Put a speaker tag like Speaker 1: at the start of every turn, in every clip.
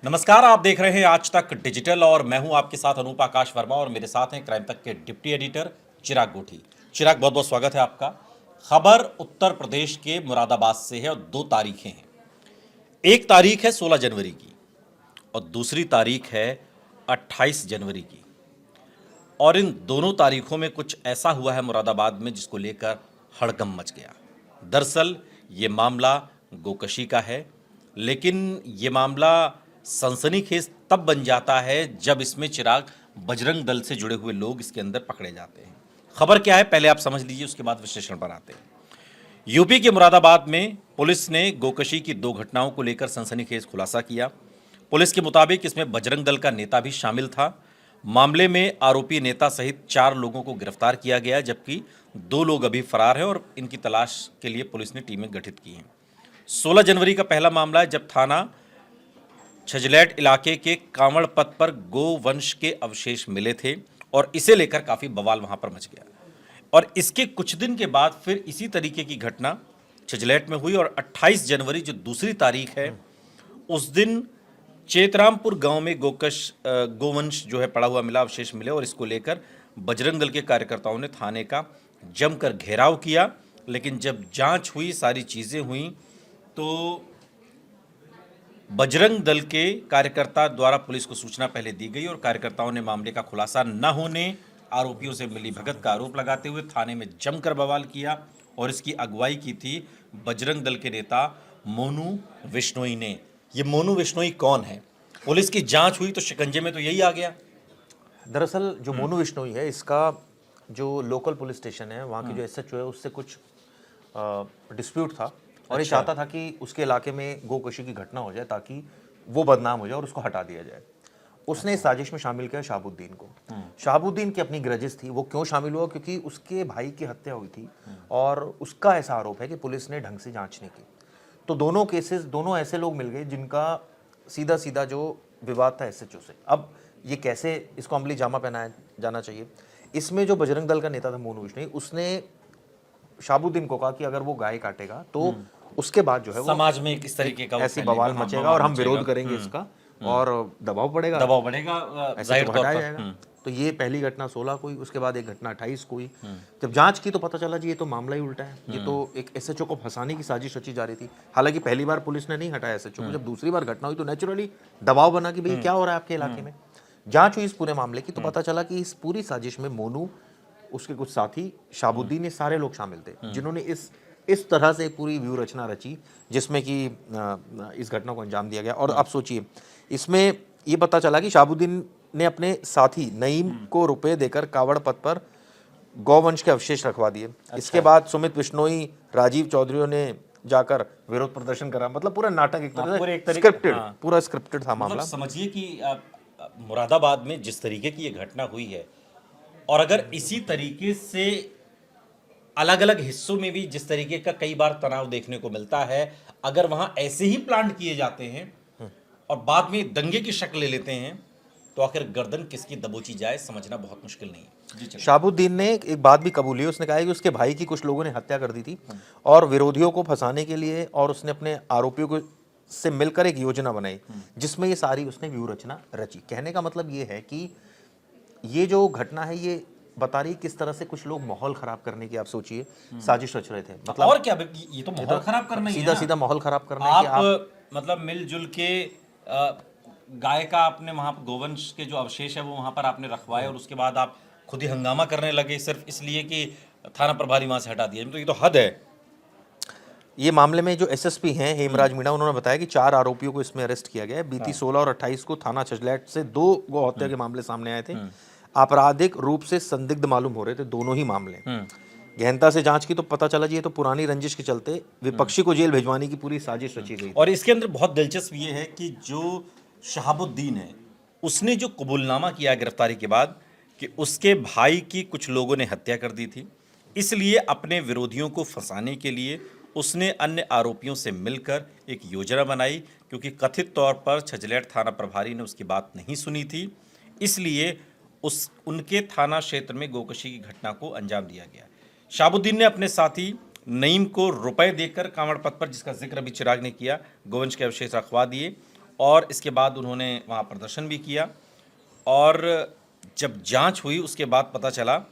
Speaker 1: नमस्कार, आप देख रहे हैं आज तक डिजिटल और मैं हूं आपके साथ अनूप आकाश वर्मा और मेरे साथ हैं क्राइम तक के डिप्टी एडिटर चिराग गोठी। चिराग, बहुत बहुत स्वागत है आपका। खबर उत्तर प्रदेश के मुरादाबाद से है और दो तारीखें हैं। एक तारीख है 16 जनवरी की और दूसरी तारीख है 28 जनवरी की। और इन दोनों तारीखों में कुछ ऐसा हुआ है मुरादाबाद में जिसको लेकर हड़कंप मच गया। दरअसल ये मामला गोकशी का है, लेकिन ये मामला सनसनीखेज तब बन जाता है जब इसमें चिराग बजरंग दल से जुड़े हुए लोग इसके अंदर पकड़े जाते हैं। खबर क्या है पहले आप समझ लीजिए, उसके बाद विश्लेषण पर आते हैं। यूपी के मुरादाबाद में पुलिस ने गोकशी की दो घटनाओं को लेकर सनसनीखेज खुलासा किया। पुलिस के मुताबिक इसमें बजरंग दल का नेता भी शामिल था। मामले में आरोपी नेता सहित 4 लोगों को गिरफ्तार किया गया, जबकि 2 लोग अभी फरार हैं और इनकी तलाश के लिए पुलिस ने टीमें गठित की हैं। 16 जनवरी का पहला मामला है जब थाना छजलैट इलाके के कांवड़ पथ पर गो वंश के अवशेष मिले थे और इसे लेकर काफी बवाल वहां पर मच गया। और इसके कुछ दिन के बाद फिर इसी तरीके की घटना छजलैट में हुई और 28 जनवरी जो दूसरी तारीख है, उस दिन चेतरामपुर गांव में गोवंश जो है पड़ा हुआ मिला, अवशेष मिले और इसको लेकर बजरंग दल के कार्यकर्ताओं ने थाने का जमकर घेराव किया। लेकिन जब जांच हुई, सारी चीजें हुई, तो बजरंग दल के कार्यकर्ता द्वारा पुलिस को सूचना पहले दी गई और कार्यकर्ताओं ने मामले का खुलासा न होने, आरोपियों से मिलीभगत का आरोप लगाते हुए थाने में जमकर बवाल किया। और इसकी अगुवाई की थी बजरंग दल के नेता मोनू विश्नोई ने। ये मोनू विश्नोई कौन है? पुलिस की जांच हुई तो शिकंजे में तो यही आ गया।
Speaker 2: दरअसल जो मोनू विश्नोई है, इसका जो लोकल पुलिस स्टेशन है वहाँ की जो एसएचओ है उससे कुछ डिस्प्यूट था और ये चाहता था कि उसके इलाके में गोकशी की घटना हो जाए ताकि वो बदनाम हो जाए और उसको हटा दिया जाए। उसने इस साजिश में शामिल किया शहाबुद्दीन को। शहाबुद्दीन की अपनी ग्रजेस थी। वो क्यों शामिल हुआ? क्योंकि उसके भाई की हत्या हुई थी और उसका ऐसा आरोप है कि पुलिस ने ढंग से जांच नहीं की। तो दोनों केसेस, दोनों ऐसे लोग मिल गए जिनका सीधा सीधा जो विवाद था एसएचओ से। अब ये कैसे इसको अमली जामा पहनाया जाना चाहिए? इसमें जो बजरंग दल का नेता था मोनू विश्नोई, उसने शहाबुद्दीन को कहा कि अगर वो गाय काटेगा तो उसके बाद जो है
Speaker 1: समाज में किस तरीके का
Speaker 2: ऐसी बवाल मचेगा और हम विरोध करेंगे इसका और दबाव पड़ेगा, ऐसे तो हटाया जाएगा। तो ये पहली घटना 16 को हुई, उसके बाद एक घटना 28 को हुई। जब जांच की तो पता चला जी ये तो मामला ही उल्टा है। ये तो एक एसएचओ को फंसाने की साजिश रची जा रही थी। हालांकि पहली बार पुलिस ने नहीं हटाया एसएचओ को, जब दूसरी बार घटना हुई तो नेचुरली दबाव बना कि भाई क्या हो रहा है आपके इलाके में। जांच हुई इस पूरे मामले की तो पता चला कि इस पूरी साजिश में मोनू, उसके कुछ साथी, शहाबुद्दीन, ये सारे लोग शामिल थे जिन्होंने इस तरह से पूरी व्यू रचना रची जिसमें कि इस घटना को अंजाम दिया गया। और आप सोचिए, इसमें ये पता चला कि शहाबुद्दीन ने अपने साथी नईम को रुपए देकर कावड़ पथ पर गौवंश के अवशेष रखवा दिए। इसके बाद सुमित बिश्नोई, राजीव चौधरी ने जाकर विरोध प्रदर्शन करा। मतलब पूरा नाटक एक तरह से स्क्रिप्टेड, पूरा स्क्रिप्टेड था मामला।
Speaker 1: समझिए कि मुरादाबाद में जिस तरीके की ये घटना हुई है और अगर इसी तरीके से अलग अलग हिस्सों में भी जिस तरीके का कई बार तनाव देखने को मिलता है, अगर वहां ऐसे ही प्लांट किए जाते हैं और बाद में दंगे की शक्ल ले लेते हैं, तो आखिर गर्दन किसकी दबोची जाए समझना बहुत मुश्किल नहीं है।
Speaker 2: शहाबुद्दीन ने एक बात भी कबूली, उसने कहा कि उसके भाई की कुछ लोगों ने हत्या कर दी थी और विरोधियों को फंसाने के लिए, और उसने अपने आरोपियों को से मिलकर एक योजना बनाई जिसमें ये सारी उसने व्यू रचना रची। कहने का मतलब ये है कि ये जो घटना है ये बता रही किस तरह से कुछ लोग माहौल खराब करने की, आप सोचिए, साजिश रच रहे थे।
Speaker 1: मतलब और क्या, ये तो माहौल खराब करना ही है,
Speaker 2: सीधा सीधा माहौल खराब करना है।
Speaker 1: आप मतलब मिलजुल के गाय का आपने वहां पर गोवंश के जो अवशेष है वो वहां पर आपने रखवाए और उसके बाद आप खुद ही हंगामा करने लगे सिर्फ इसलिए कि थाना प्रभारी वहां से हटा दिया। तो ये तो हद है।
Speaker 2: ये मामले में जो एसएसपी हैं हेमराज मीणा, उन्होंने बताया कि 4 आरोपियों को इसमें अरेस्ट किया गया है। बीती 16 और 28 को थाना छजलैट से 2 गौ हत्या के मामले सामने आए थे। आपराधिक रूप से संदिग्ध मालूम हो रहे थे दोनों ही मामले। गहनता से जांच की तो पता चला जी ये तो पुरानी रंजिश के चलते विपक्षी को जेल भेजवाने की पूरी साजिश रची गई।
Speaker 1: और इसके अंदर बहुत दिलचस्प ये है कि जो शहाबुद्दीन है उसने जो कबूलनामा किया गिरफ्तारी के बाद कि उसके भाई की कुछ लोगों ने हत्या कर दी थी, इसलिए अपने विरोधियों को फंसाने के लिए उसने अन्य आरोपियों से मिलकर एक योजना बनाई। क्योंकि कथित तौर पर छजलैट थाना प्रभारी ने उसकी बात नहीं सुनी थी, इसलिए उनके थाना क्षेत्र में गोकशी की घटना को अंजाम दिया गया। शहाबुद्दीन ने अपने साथी नईम को रुपए देकर कांवड़ पथ पर, जिसका जिक्र अभी चिराग ने किया, गोवंश के अवशेष रखवा दिए और इसके बाद उन्होंने वहाँ प्रदर्शन भी किया। और जब जांच हुई उसके बाद पता चला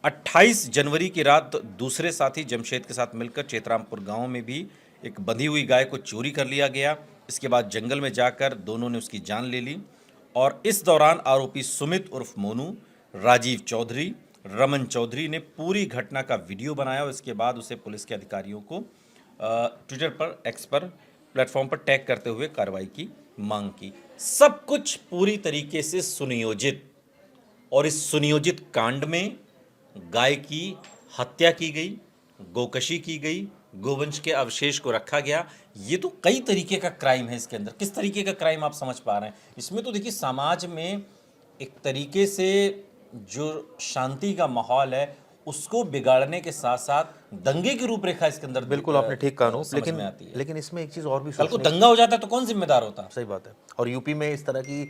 Speaker 1: 28 जनवरी की रात दूसरे साथी जमशेद के साथ मिलकर चेतरामपुर गांव में भी एक बंधी हुई गाय को चोरी कर लिया गया। इसके बाद जंगल में जाकर दोनों ने उसकी जान ले ली और इस दौरान आरोपी सुमित उर्फ मोनू, राजीव चौधरी, रमन चौधरी ने पूरी घटना का वीडियो बनाया और इसके बाद उसे पुलिस के अधिकारियों को ट्विटर पर, एक्स पर, प्लेटफॉर्म पर टैग करते हुए कार्रवाई की मांग की। सब कुछ पूरी तरीके से सुनियोजित, और इस सुनियोजित कांड में गाय की हत्या की गई, गोकशी की गई, गोवंश के अवशेष को रखा गया। ये तो कई तरीके का क्राइम है इसके अंदर। किस तरीके का क्राइम आप समझ पा रहे हैं इसमें? तो देखिए, समाज में एक तरीके से जो शांति का माहौल है उसको बिगाड़ने के साथ साथ दंगे की रूपरेखा इसके अंदर
Speaker 2: बिल्कुल आपने ठीक कहा,
Speaker 1: लेकिन
Speaker 2: लेकिन इसमें एक चीज और भी
Speaker 1: कल को दंगा हो जाता है तो कौन जिम्मेदार होता है?
Speaker 2: सही बात है। और यूपी में इस तरह की,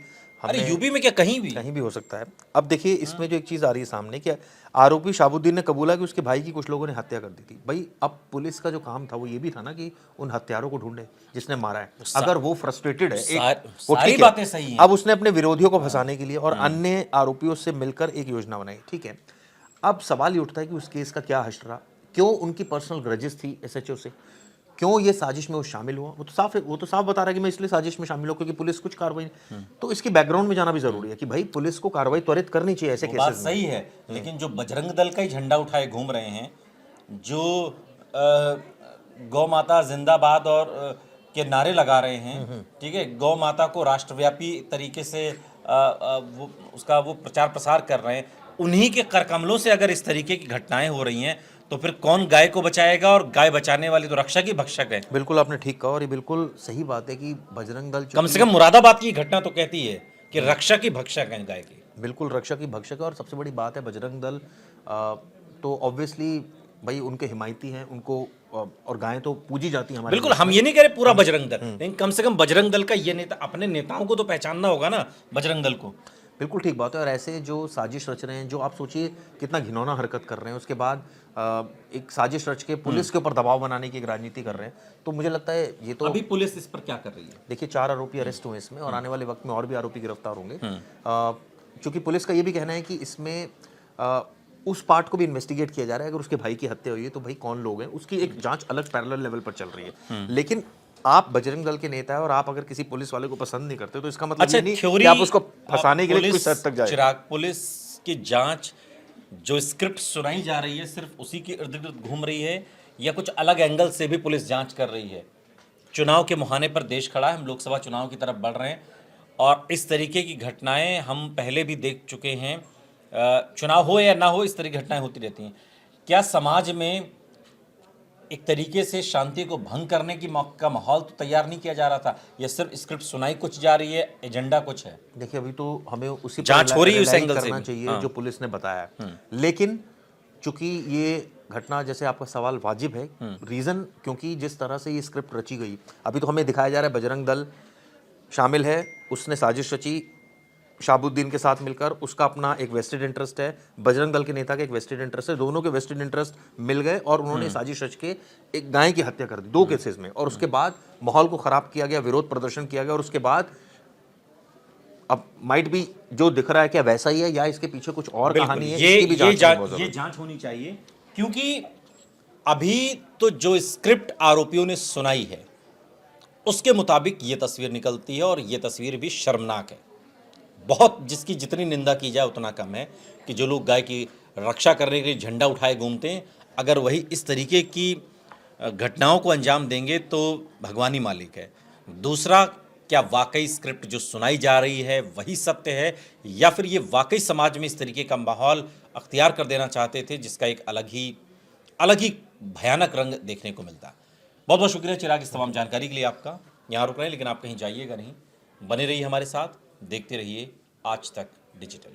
Speaker 1: अरे यूपी में क्या, कहीं भी
Speaker 2: हो सकता है। अब देखिए, इसमें जो एक चीज आ रही है सामने, कि आरोपी शाहबुद्दीन ने कबूला कि उसके भाई की कुछ लोगों ने हत्या कर दी थी। भाई, अब पुलिस का जो काम था वो ये भी था ना कि उन हत्यारों को ढूंढे जिसने मारा है। अगर वो फ्रस्ट्रेटेड है, वो
Speaker 1: सारी बातें सही हैं।
Speaker 2: अब उसने अपने विरोधियों को फंसाने के लिए और अन्य आरोपियों से मिलकर एक योजना बनाई, ठीक है। अब सवाल ये उठता है कि उस केस का क्या हश्र रहा, क्यों उनकी पर्सनल ग्रजेस थी एसएचओ से, क्यों ये साजिश में वो शामिल हुआ? वो तो साफ बता रहा है कि मैं इसलिए साजिश में शामिल हूं क्योंकि पुलिस कुछ कार्रवाई नहीं। तो इसकी बैकग्राउंड में जाना भी जरूरी है कि भाई पुलिस को कार्रवाई त्वरित करनी चाहिए ऐसे केसेस में।
Speaker 1: बात सही है, लेकिन जो बजरंग दल का ही झंडा उठाए घूम रहे हैं, जो गौ माता जिंदाबाद और के नारे लगा रहे हैं, ठीक है, गौ माता को राष्ट्रव्यापी तरीके से वो प्रचार प्रसार कर रहे हैं, उन्हीं के करकमलों से अगर इस तरीके की घटनाएं हो रही हैं तो फिर कौन गाय को बचाएगा? और गाय बचाने वाली तो रक्षा की भक्षक है।
Speaker 2: बिल्कुल आपने ठीक कहा, और ये बिल्कुल सही बात है कि बजरंग दल
Speaker 1: कम से कम मुरादाबाद की घटना तो कहती है कि रक्षा की भक्षक है गाय की।
Speaker 2: बिल्कुल रक्षा की भक्षक है। और सबसे बड़ी बात है, बजरंग दल तो ऑब्वियसली भाई उनके हिमायती हैं, उनको और गायें तो पूजी जाती हैं हमारे।
Speaker 1: बिल्कुल, हम ये नहीं कह रहे पूरा बजरंग दल, लेकिन कम से कम बजरंग दल का ये नेता, अपने नेताओं को तो पहचानना होगा ना बजरंग दल को।
Speaker 2: बिल्कुल ठीक बात है। और ऐसे जो साजिश रच रहे हैं, जो आप सोचिए कितना घिनौना हरकत कर रहे हैं, उसके बाद एक साजिश रच के पुलिस के ऊपर दबाव बनाने की एक राजनीति कर रहे हैं, तो मुझे लगता है ये तो
Speaker 1: अभी पुलिस इस पर क्या कर रही है?
Speaker 2: देखिए, 4 आरोपी अरेस्ट हुए इसमें और आने वाले वक्त में और भी आरोपी गिरफ्तार होंगे। क्योंकि पुलिस का ये भी कहना है कि इसमें उस पार्ट को भी इन्वेस्टिगेट किया जा रहा है। अगर उसके भाई की हत्या हुई है तो भाई कौन लोग हैं, उसकी एक जांच अलग पैरेलल लेवल पर चल रही है। लेकिन आप बजरंग दल के नेता है और आप अगर किसी पुलिस वाले को पसंद नहीं करते तो इसका मतलब ये नहीं कि आप उसको फंसाने के लिए कुछ हद तक जाए।
Speaker 1: चिराग, पुलिस की जांच जो स्क्रिप्ट सुनाई जा रही है सिर्फ उसी के इर्द गिर्द घूम रही है, या कुछ अलग एंगल से भी पुलिस जांच कर रही है? चुनाव के मुहाने पर देश खड़ा है, हम लोकसभा चुनाव की तरफ बढ़ रहे हैं और इस तरीके की घटनाएं हम पहले भी देख चुके हैं। चुनाव हो या ना हो, इस तरह की घटनाएं होती रहती हैं। क्या समाज में एक तरीके से शांति को भंग करने का माहौल तो तैयार नहीं किया जा रहा था? या सिर्फ स्क्रिप्ट सुनाई कुछ जा रही है, एजेंडा कुछ है?
Speaker 2: देखिए, अभी तो हमें उसी
Speaker 1: जांच हो रही है उस एंगल से
Speaker 2: करना चाहिए जो पुलिस ने बताया है। लेकिन चूंकि ये घटना, जैसे आपका सवाल वाजिब है, रीजन क्योंकि जिस तरह से ये स्क्रिप्ट रची गई, अभी तो हमें दिखाया जा रहा है बजरंग दल शामिल है, उसने साजिश रची शाहबुद्दीन के साथ मिलकर, उसका अपना एक वेस्टेड इंटरेस्ट है, बजरंग दल के नेता का एक वेस्टेड इंटरेस्ट है, दोनों के वेस्टेड इंटरेस्ट मिल गए और उन्होंने साजिश रच के एक गाय की हत्या कर दी 2 केसेस में। और उसके बाद माहौल को खराब किया गया, विरोध प्रदर्शन किया गया और उसके बाद अब माइट भी जो दिख रहा है क्या वैसा ही है या इसके पीछे कुछ और कहानी है, इसकी भी
Speaker 1: ये जांच होनी चाहिए। क्योंकि अभी तो जो स्क्रिप्ट आरोपियों ने सुनाई है उसके मुताबिक ये तस्वीर निकलती है और ये तस्वीर भी शर्मनाक है। बहुत, जिसकी जितनी निंदा की जाए उतना कम है कि जो लोग गाय की रक्षा करने के लिए झंडा उठाए घूमते हैं, अगर वही इस तरीके की घटनाओं को अंजाम देंगे तो भगवान ही मालिक है। दूसरा, क्या वाकई स्क्रिप्ट जो सुनाई जा रही है वही सत्य है, या फिर ये वाकई समाज में इस तरीके का माहौल अख्तियार कर देना चाहते थे जिसका एक अलग ही भयानक रंग देखने को मिलता। बहुत बहुत शुक्रिया चिराग इस तमाम जानकारी के लिए आपका। यहाँ रुक रहे हैं लेकिन आप कहीं जाइएगा नहीं, बने रहिए हमारे साथ, देखते रहिए आज तक डिजिटल।